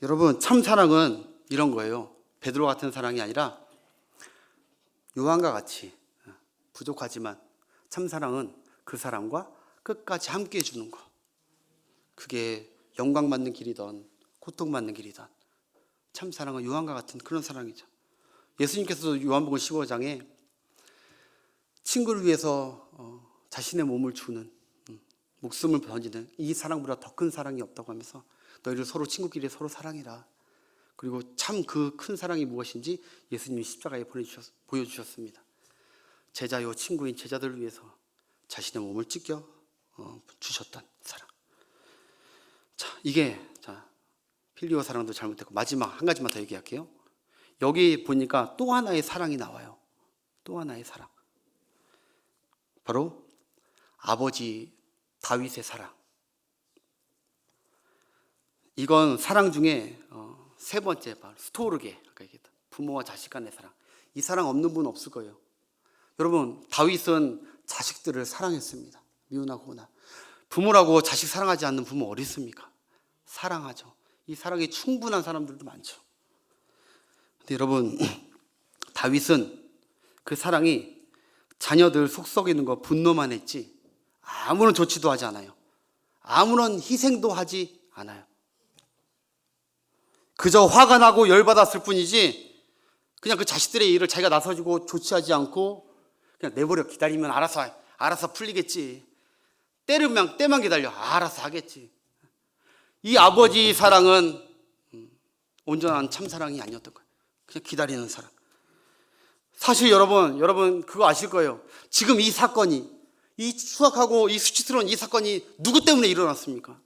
여러분, 참 사랑은 이런 거예요. 베드로 같은 사랑이 아니라 요한과 같이 부족하지만 참 사랑은 그 사람과 끝까지 함께 해주는 거. 그게 영광받는 길이든 고통받는 길이든 참 사랑은 요한과 같은 그런 사랑이죠. 예수님께서도 요한복음 15장에 친구를 위해서 자신의 몸을 주는, 목숨을 던지는 이 사랑보다 더 큰 사랑이 없다고 하면서 너희를 서로 친구끼리 서로 사랑해라. 그리고 참 그 큰 사랑이 무엇인지 예수님이 십자가에 보여주셨습니다. 제자요 친구인 제자들을 위해서 자신의 몸을 찢겨 주셨던 사랑. 자, 이게 필리오 사랑도 잘못했고, 마지막 한 가지만 더 얘기할게요. 여기 보니까 또 하나의 사랑이 나와요. 또 하나의 사랑. 바로 아버지 다윗의 사랑. 이건 사랑 중에 3번째, 바로 스토르게, 아까 얘기했던 부모와 자식 간의 사랑. 이 사랑 없는 분 없을 거예요. 여러분, 다윗은 자식들을 사랑했습니다. 미우나 고우나. 부모라고 자식 사랑하지 않는 부모 어디 있습니까? 사랑하죠. 이 사랑이 충분한 사람들도 많죠. 근데 여러분, 다윗은 그 사랑이 자녀들 속 썩이는 거 분노만 했지 아무런 조치도 하지 않아요. 아무런 희생도 하지 않아요. 그저 화가 나고 열받았을 뿐이지 그냥 그 자식들의 일을 자기가 나서주고 조치하지 않고 그냥 내버려 기다리면 알아서 풀리겠지. 때만 기다려 알아서 하겠지. 이 아버지 사랑은 온전한 참사랑이 아니었던 거예요. 그냥 기다리는 사랑. 사실 여러분 그거 아실 거예요. 지금 이 사건이, 이 추악하고 이 수치스러운 이 사건이 누구 때문에 일어났습니까?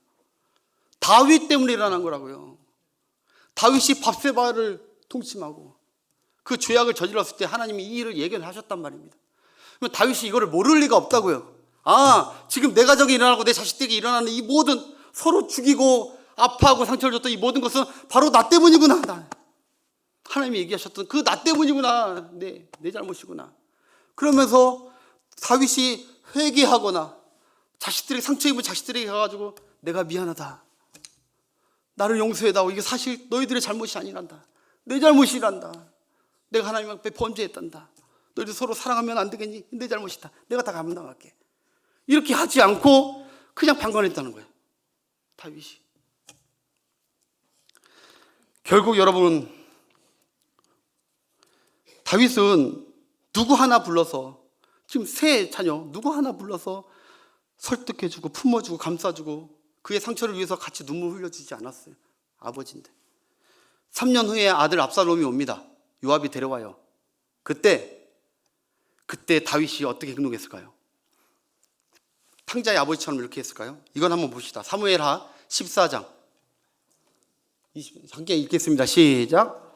다윗 때문에 일어난 거라고요. 다윗이 밧세바를 통침하고 그 죄악을 저질렀을 때 하나님이 이 일을 예견하셨단 말입니다. 그럼 다윗이 이거를 모를 리가 없다고요. 지금 내 가정이 일어나고 내 자식들이 일어나는 이 모든 서로 죽이고 아파하고 상처를 줬던 이 모든 것은 바로 나 때문이구나. 하나님이 얘기하셨던 그 나 때문이구나. 내 잘못이구나. 그러면서 다윗이 회개하거나 자식들이 상처 입은 자식들에게 가가지고 내가 미안하다. 나를 용서해다오. 이게 사실 너희들의 잘못이 아니란다. 내 잘못이란다. 내가 하나님 앞에 범죄했단다. 너희들 서로 사랑하면 안 되겠니? 내 잘못이다. 내가 다 감당할게. 이렇게 하지 않고 그냥 방관했다는 거예요. 다윗이. 결국 여러분, 다윗은 누구 하나 불러서, 지금 세 자녀 누구 하나 불러서 설득해주고 품어주고 감싸주고 그의 상처를 위해서 같이 눈물 흘려주지 않았어요. 아버지인데. 3년 후에 아들 압살롬이 옵니다. 요압이 데려와요. 그때 다윗이 어떻게 행동했을까요? 탕자의 아버지처럼 이렇게 했을까요? 이건 한번 봅시다. 사무엘하 14장 20, 함께 읽겠습니다. 시작.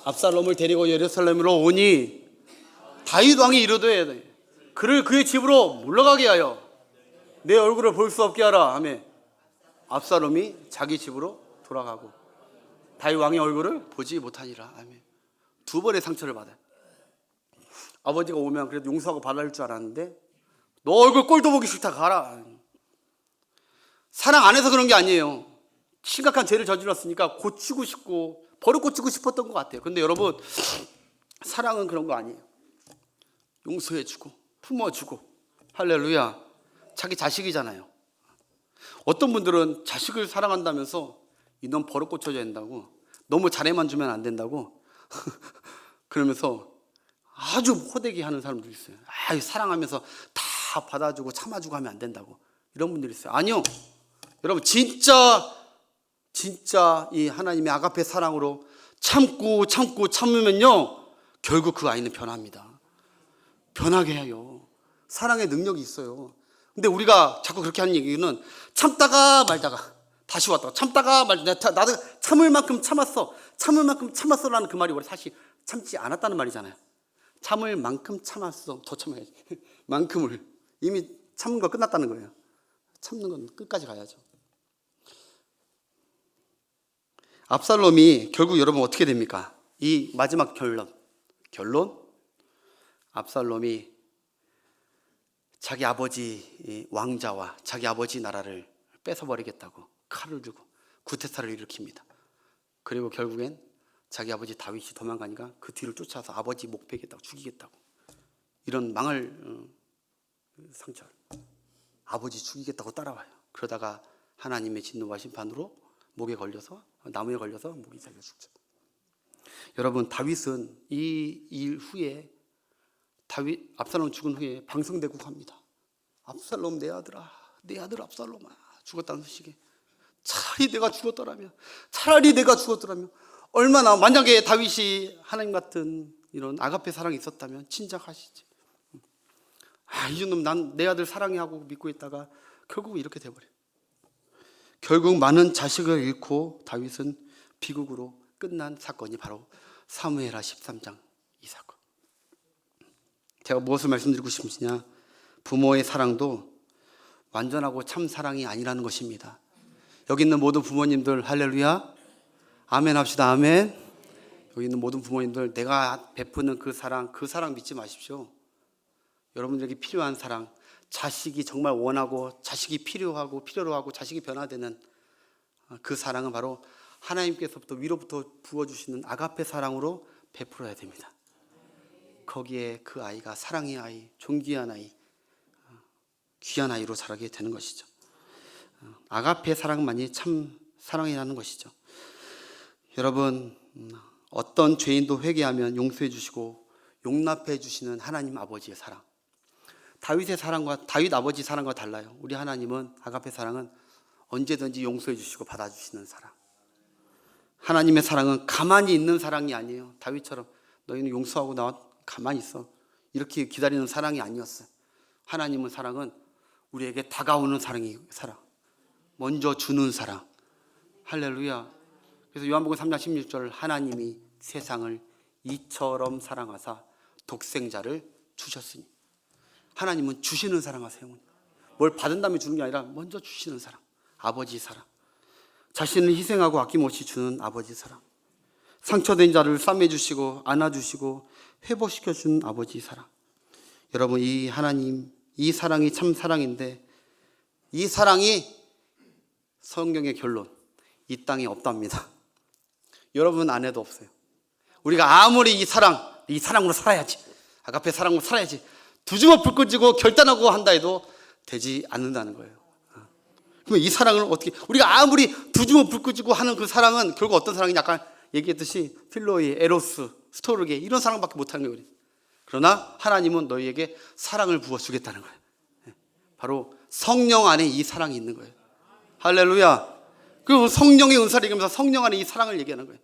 압살롬을 데리고 예루살렘으로 오니 다윗 왕이 이르되 그를 그의 집으로 물러가게 하여 내 얼굴을 볼 수 없게 하라 하며 압살롬이 자기 집으로 돌아가고 다윗 왕의 얼굴을 보지 못하니라. 아멘. 2번의 상처를 받아요. 아버지가 오면 그래도 용서하고 받아줄 줄 알았는데 너 얼굴 꼴도 보기 싫다 가라. 사랑 안 해서 그런 게 아니에요. 심각한 죄를 저질렀으니까 고치고 싶고 버릇 고치고 싶었던 것 같아요. 근데 여러분, 사랑은 그런 거 아니에요. 용서해주고 품어주고 할렐루야. 자기 자식이잖아요. 어떤 분들은 자식을 사랑한다면서 이놈 버릇 고쳐줘야 된다고, 너무 잘해만 주면 안 된다고 그러면서 아주 호되게 하는 사람들이 있어요. 사랑하면서 다 받아주고 참아주고 하면 안 된다고, 이런 분들이 있어요. 아니요, 여러분, 진짜 이 하나님의 아가페 사랑으로 참고 참으면요, 결국 그 아이는 변합니다. 변하게 해요. 사랑의 능력이 있어요. 근데 우리가 자꾸 그렇게 하는 얘기는 참다가 말다가 다시 왔다가 참다가 말다가, 나도 참을 만큼 참았어라는 그 말이 원래 사실 참지 않았다는 말이잖아요. 참을 만큼 참았어, 더 참아야지. 만큼을, 이미 참은 거 끝났다는 거예요. 참는 건 끝까지 가야죠. 압살롬이 결국 여러분 어떻게 됩니까? 이 마지막 결론, 압살롬이 자기 아버지 왕자와 자기 아버지 나라를 뺏어버리겠다고 칼을 들고 구테타를 일으킵니다. 그리고 결국엔 자기 아버지 다윗이 도망가니까 그 뒤를 쫓아서 아버지 목 베겠다고, 죽이겠다고, 이런 망할 상처, 아버지 죽이겠다고 따라와요. 그러다가 하나님의 진노와 심판으로 나무에 걸려서 목이 잘려 죽죠. 여러분, 다윗은 이 일 후에, 압살롬 죽은 후에 방성대국합니다. 압살롬, 내 아들 압살롬아, 죽었다는 소식에 차라리 내가 죽었더라면 얼마나, 만약에 다윗이 하나님 같은 이런 아가페 사랑이 있었다면 진작하시지. 이놈 난 내 아들 사랑해 하고 믿고 있다가 결국 이렇게 돼버려. 결국 많은 자식을 잃고 다윗은 비극으로 끝난 사건이 바로 사무엘하 13장 이 사건. 제가 무엇을 말씀드리고 싶으냐, 부모의 사랑도 완전하고 참 사랑이 아니라는 것입니다. 여기 있는 모든 부모님들 할렐루야, 아멘 합시다. 아멘. 여기 있는 모든 부모님들, 내가 베푸는 그 사랑 믿지 마십시오. 여러분들에게 필요한 사랑, 자식이 정말 원하고 자식이 필요로 하고 자식이 변화되는 그 사랑은 바로 하나님께서부터 위로부터 부어주시는 아가페 사랑으로 베풀어야 됩니다. 거기에 그 아이가 사랑의 아이, 존귀한 아이, 귀한 아이로 자라게 되는 것이죠. 아가페 사랑만이 참 사랑이라는 것이죠. 여러분, 어떤 죄인도 회개하면 용서해 주시고 용납해 주시는 하나님 아버지의 사랑, 다윗 아버지 사랑과 달라요. 우리 하나님은, 아가페 사랑은 언제든지 용서해 주시고 받아주시는 사랑. 하나님의 사랑은 가만히 있는 사랑이 아니에요. 다윗처럼 너희는 용서하고 나와 가만히 있어, 이렇게 기다리는 사랑이 아니었어요. 하나님의 사랑은 우리에게 다가오는 사랑, 먼저 주는 사랑. 할렐루야. 그래서 요한복음 3장 16절, 하나님이 세상을 이처럼 사랑하사 독생자를 주셨으니. 하나님은 주시는 사랑하세요. 뭘 받은 다음에 주는 게 아니라 먼저 주시는 사랑, 아버지 사랑. 자신을 희생하고 아낌없이 주는 아버지 사랑. 상처된 자를 싸매주시고 안아주시고 회복시켜주는 아버지 사랑. 여러분, 이 하나님, 이 사랑이 참 사랑인데, 이 사랑이 성경의 결론, 이 땅에 없답니다. 여러분 안에도 없어요. 우리가 아무리 이 사랑으로 살아야지, 아가페 사랑으로 살아야지 두 주먹 불 끄지고 결단하고 한다 해도 되지 않는다는 거예요. 그럼 이 사랑을 어떻게, 우리가 아무리 두 주먹 불 끄지고 하는 그 사랑은 결국 어떤 사랑이, 약간 얘기했듯이 필로이, 에로스, 스토르게, 이런 사랑밖에 못하는 거예요. 그러나 하나님은 너희에게 사랑을 부어주겠다는 거예요. 바로 성령 안에 이 사랑이 있는 거예요. 할렐루야. 그리고 성령의 은사를 얘기하면서 성령 안에 이 사랑을 얘기하는 거예요.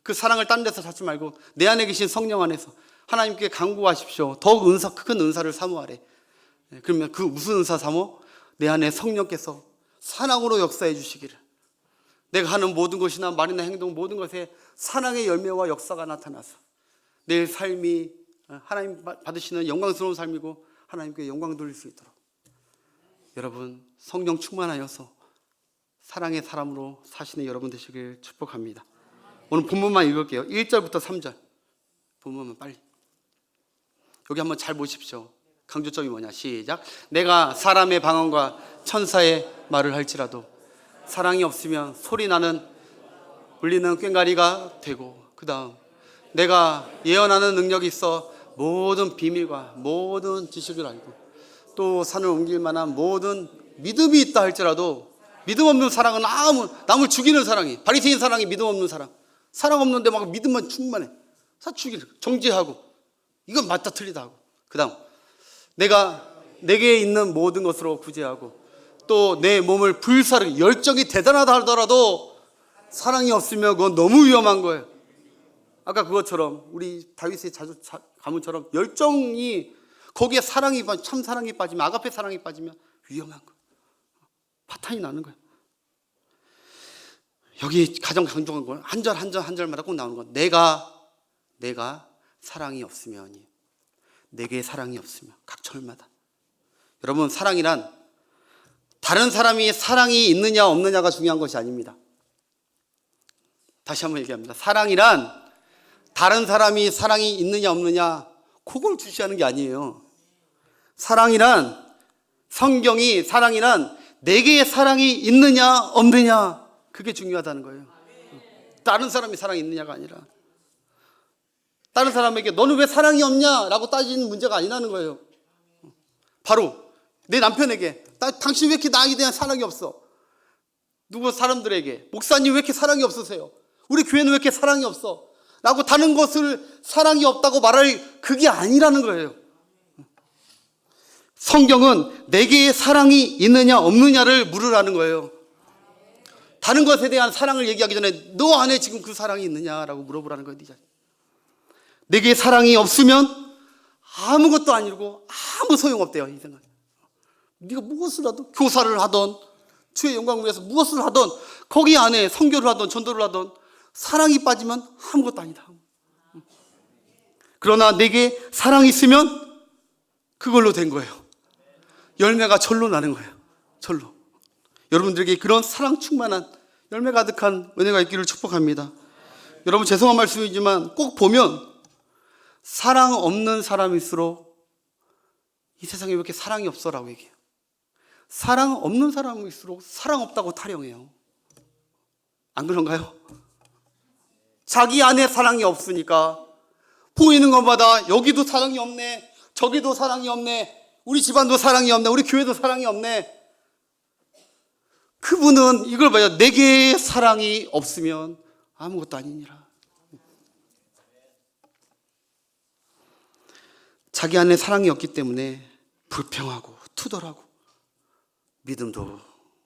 그 사랑을 딴 데서 찾지 말고 내 안에 계신 성령 안에서 하나님께 간구하십시오. 더욱 큰 은사를 사모하래. 그러면 그 무슨 은사 사모? 내 안에 성령께서 사랑으로 역사해 주시기를. 내가 하는 모든 것이나 말이나 행동, 모든 것에 사랑의 열매와 역사가 나타나서 내 삶이 하나님 받으시는 영광스러운 삶이고 하나님께 영광 돌릴 수 있도록, 여러분 성령 충만하여서 사랑의 사람으로 사시는 여러분 되시길 축복합니다. 오늘 본문만 읽을게요. 1절부터 3절 본문만 빨리. 여기 한번 잘 보십시오. 강조점이 뭐냐, 시작. 내가 사람의 방언과 천사의 말을 할지라도 사랑이 없으면 소리나는 울리는 꽹과리가 되고, 그 다음 내가 예언하는 능력이 있어 모든 비밀과 모든 지식을 알고 또 산을 옮길 만한 모든 믿음이 있다 할지라도 믿음 없는 사랑은 남을 죽이는 사랑이, 바리새인 사랑이 믿음 없는 사랑. 사랑 없는데 막 믿음만 충만해. 사 죽이는, 정죄하고 이건 맞다 틀리다 하고. 그다음 내게 있는 모든 것으로 구제하고 또 내 몸을 불사르게, 열정이 대단하다 하더라도 사랑이 없으면 그건 너무 위험한 거예요. 아까 그것처럼 우리 다윗의 가문처럼 열정이, 거기에 사랑이 참 사랑이 빠지면, 아가페 사랑이 빠지면 위험한 거예요. 파탄이 나는 거예요. 여기 가장 강조한 건 한 절마다 꼭 나오는 건 내가 사랑이 없으면, 내게 사랑이 없으면, 각 절마다. 여러분, 사랑이란 다른 사람이 사랑이 있느냐 없느냐가 중요한 것이 아닙니다. 다시 한번 얘기합니다. 사랑이란 다른 사람이 사랑이 있느냐 없느냐 그걸 주시하는 게 아니에요. 사랑이란, 성경이 사랑이란 내게 사랑이 있느냐 없느냐, 그게 중요하다는 거예요. 다른 사람이 사랑이 있느냐가 아니라, 다른 사람에게 너는 왜 사랑이 없냐라고 따지는 문제가 아니라는 거예요. 바로 내 남편에게 당신 왜 이렇게 나에 대한 사랑이 없어? 누구 사람들에게 목사님 왜 이렇게 사랑이 없으세요? 우리 교회는 왜 이렇게 사랑이 없어? 라고 다른 것을 사랑이 없다고 말할 그게 아니라는 거예요. 성경은 내게 사랑이 있느냐 없느냐를 물으라는 거예요. 다른 것에 대한 사랑을 얘기하기 전에 너 안에 지금 그 사랑이 있느냐라고 물어보라는 거예요. 내게 사랑이 없으면 아무것도 아니고 아무 소용없대요. 이 생각. 네가 무엇을 하든, 교사를 하든 주의 영광을 위해서 무엇을 하든, 거기 안에 선교를 하든 전도를 하든 사랑이 빠지면 아무것도 아니다. 그러나 내게 사랑이 있으면 그걸로 된 거예요. 열매가 절로 나는 거예요. 절로. 여러분들에게 그런 사랑 충만한 열매 가득한 은혜가 있기를 축복합니다. 여러분, 죄송한 말씀이지만 꼭 보면 사랑 없는 사람일수록 이 세상에 왜 이렇게 사랑이 없어라고 얘기해요. 사랑 없는 사람일수록 사랑 없다고 타령해요. 안 그런가요? 자기 안에 사랑이 없으니까 보이는 것마다 여기도 사랑이 없네, 저기도 사랑이 없네, 우리 집안도 사랑이 없네, 우리 교회도 사랑이 없네. 그분은 이걸 봐요. 내게 사랑이 없으면 아무것도 아니니라. 자기 안에 사랑이 없기 때문에 불평하고 투덜하고, 믿음도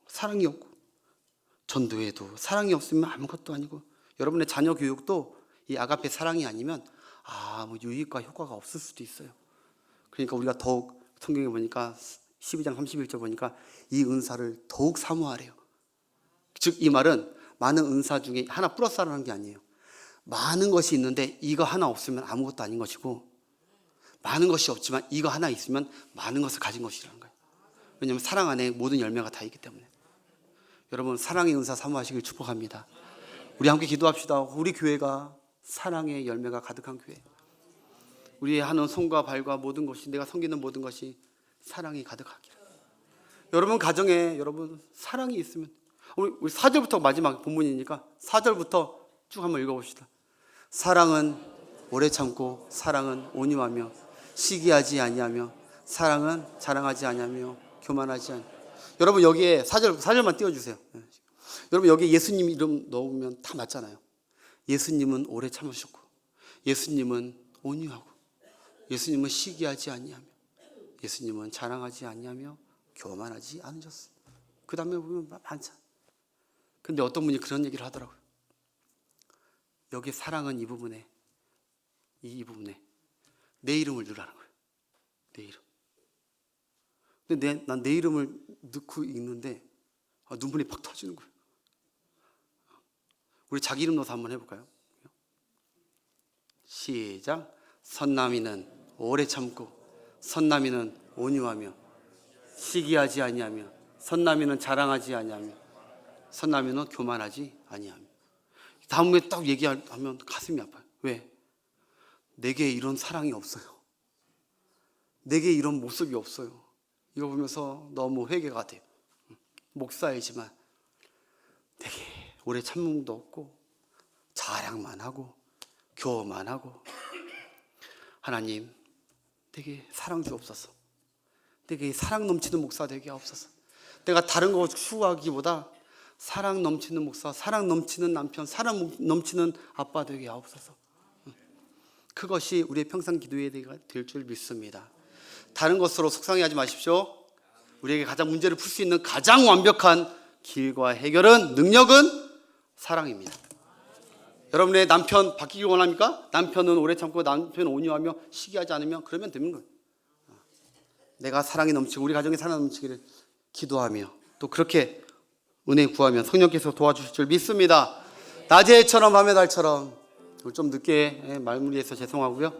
사랑이 없고, 전도에도 사랑이 없으면 아무것도 아니고, 여러분의 자녀 교육도 이 아가페 사랑이 아니면 뭐 유익과 효과가 없을 수도 있어요. 그러니까 우리가 더욱 성경에 보니까 12장 31절 보니까 이 은사를 더욱 사모하래요. 즉 이 말은 많은 은사 중에 하나 플러스 하라는 게 아니에요. 많은 것이 있는데 이거 하나 없으면 아무것도 아닌 것이고, 많은 것이 없지만 이거 하나 있으면 많은 것을 가진 것이라는 거예요. 왜냐하면 사랑 안에 모든 열매가 다 있기 때문에. 여러분, 사랑의 은사 사모하시길 축복합니다. 우리 함께 기도합시다. 우리 교회가 사랑의 열매가 가득한 교회, 우리의 하는 손과 발과 모든 것이, 내가 섬기는 모든 것이 사랑이 가득하기를. 여러분 가정에 여러분 사랑이 있으면, 우리 4절부터 마지막 본문이니까 4절부터 쭉 한번 읽어봅시다. 사랑은 오래 참고, 사랑은 온유하며, 시기하지 아니하며, 사랑은 자랑하지 아니하며, 교만하지 아니하며. 여러분 여기에 4절만 띄워주세요. 여러분 여기 예수님 이름 넣으면 다 맞잖아요. 예수님은 오래 참으셨고, 예수님은 온유하고, 예수님은 시기하지 아니하며, 예수님은 자랑하지 아니하며, 교만하지 않으셨어요. 그 다음에 보면 많잖아요. 근데 어떤 분이 그런 얘기를 하더라고요. 여기 사랑은 이 부분에 내 이름을 넣으라는 거예요. 내 이름. 근데 난 내 이름을 넣고 읽는데 눈물이 팍 터지는 거예요. 우리 자기 이름 넣어서 한번 해볼까요? 시작. 선남이는 오래 참고, 선남이는 온유하며, 시기하지 아니하며, 선남이는 자랑하지 아니하며, 선남이는 교만하지 아니하며. 다음에 딱 얘기하면 가슴이 아파요. 왜? 내게 이런 사랑이 없어요. 내게 이런 모습이 없어요. 이거 보면서 너무 회개가 돼요. 목사이지만 내게 오래 참음도 없고, 자랑만 하고, 교만하고. 하나님, 내게 사랑 주옵소서. 내게 사랑 넘치는 목사 되게 하옵소서. 내가 다른 거 추구하기보다 사랑 넘치는 목사, 사랑 넘치는 남편, 사랑 넘치는 아빠 되게 하옵소서. 그것이 우리의 평생 기도의 될 줄 믿습니다. 다른 것으로 속상해하지 마십시오. 우리에게 가장 문제를 풀 수 있는 가장 완벽한 길과 해결은, 능력은 사랑입니다. 여러분의 남편 바뀌기 원합니까? 남편은 오래 참고 남편은 온유하며 시기하지 않으면 그러면 되는 거예요. 내가 사랑이 넘치고 우리 가정에 사랑이 넘치기를 기도하며 또 그렇게 은혜 구하면 성령께서 도와주실 줄 믿습니다. 낮의 해처럼 밤의 달처럼. 좀 늦게 말무리해서 죄송하고요.